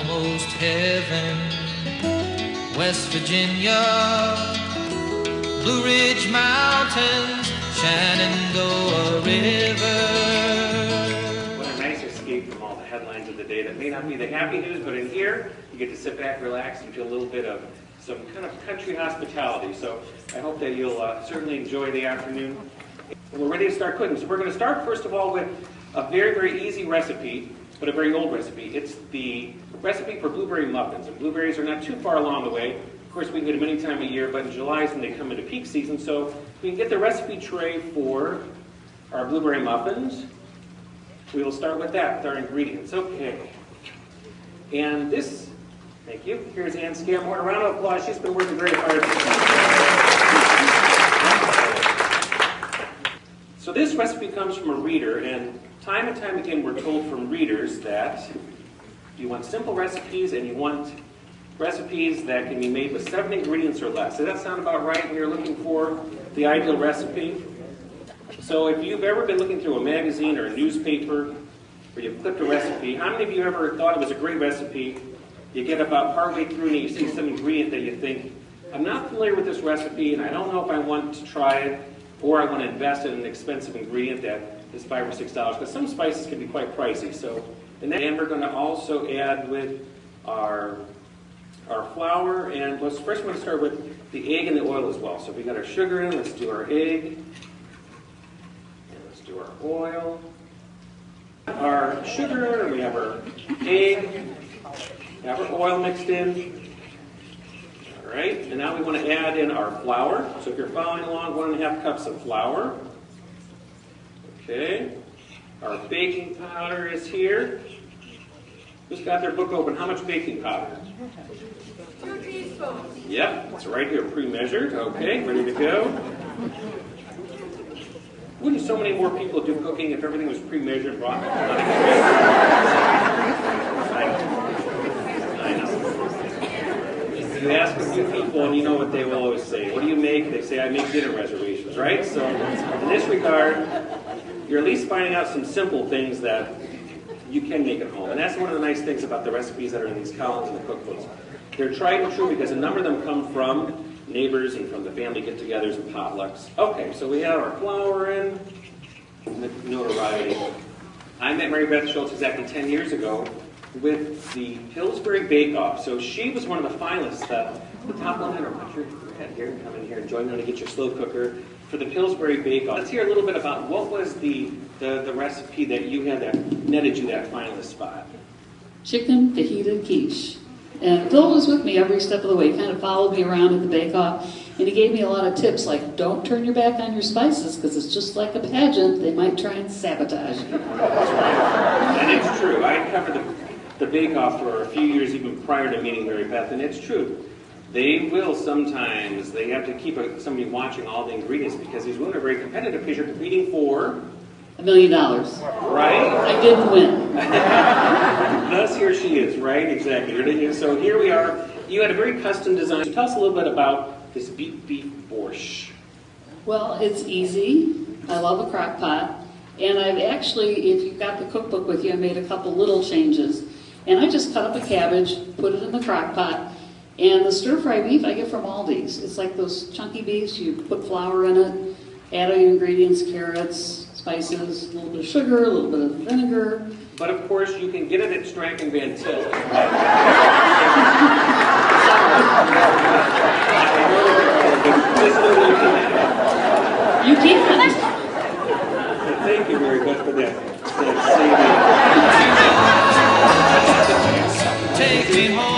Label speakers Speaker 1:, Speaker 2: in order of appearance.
Speaker 1: almost heaven. West Virginia, Blue Ridge Mountains, Shenandoah River.
Speaker 2: What a nice escape from all the headlines of the day that may not be the happy news, but in here, you get to sit back, relax, and feel a little bit of some kind of country hospitality. So I hope that you'll certainly enjoy the afternoon. We're ready to start cooking. So we're going to start, first of all, with a very, very easy recipe, but a very old recipe. It's the recipe for blueberry muffins. And blueberries are not too far along the way. Of course, we can get them any time of year, but in July is when they come into peak season. So we can get the recipe tray for our blueberry muffins. We will start with that, with our ingredients. Okay. And this, thank you. Here's Ann Scammore. A round of applause. She's been working very hard. So this recipe comes from a reader, and time again we're told from readers that you want simple recipes and you want recipes that can be made with 7 ingredients or less. Does that sound about right when you're looking for the ideal recipe? So if you've ever been looking through a magazine or a newspaper where you've clipped a recipe, how many of you ever thought it was a great recipe? You get about partway through and you see some ingredient that you think, I'm not familiar with this recipe and I don't know if I want to try it, or I want to invest in an expensive ingredient that is $5 or $6, because some spices can be quite pricey. So, and we're going to also add with our flour, and first we're going to start with the egg and the oil as well. So we got our sugar in, let's do our egg, and let's do our oil. Our sugar, we have our egg, we have our oil mixed in. All right, and now we want to add in our flour. So if you're following along, 1.5 cups of flour. Okay, our baking powder is here. Who's got their book open? How much baking powder?
Speaker 3: 2 teaspoons.
Speaker 2: Yep, it's right here, pre-measured. Okay, ready to go. Wouldn't so many more people do cooking if everything was pre-measured? You ask a few people and you know what they will always say. What do you make? They say, I make dinner reservations, right? So in this regard, you're at least finding out some simple things that you can make at home. And that's one of the nice things about the recipes that are in these columns and the cookbooks. They're tried and true because a number of them come from neighbors and from the family get-togethers and potlucks. Okay, so we have our flour in, notoriety. I met Mary Beth Schultz exactly 10 years ago with the Pillsbury Bake Off. So she was one of the finalists, the top 100. Put your head here and come in here and join me to get your slow cooker for the Pillsbury Bake Off. Let's hear a little bit about what was the recipe that you had that netted you that finalist spot.
Speaker 4: Chicken fajita quiche. And Phil was with me every step of the way. He kind of followed me around at the Bake Off, and he gave me a lot of tips, like don't turn your back on your spices because it's just like a pageant. They might try and sabotage you.
Speaker 2: That's right. And it's true. I covered the Bake Off for a few years even prior to meeting Mary Beth, and it's true. They will sometimes, they have to keep somebody watching all the ingredients because these women are very competitive because you're competing for
Speaker 4: $1 million.
Speaker 2: Right?
Speaker 4: I didn't win.
Speaker 2: Thus, here she is, right? Exactly. So here we are. You had a very custom design. So tell us a little bit about this beef borscht.
Speaker 4: Well, it's easy. I love a crock pot. And I've actually, if you've got the cookbook with you, I made a couple little changes. And I just cut up a cabbage, put it in the crock pot. And the stir-fry beef I get from Aldi's. It's like those chunky beefs. You put flour in it, add all your ingredients, carrots, spices, a little bit of sugar, a little bit of vinegar.
Speaker 2: But of course, you can get it at Strank and Van Til.
Speaker 4: You can.
Speaker 2: Thank you very much for that.
Speaker 1: Take me home.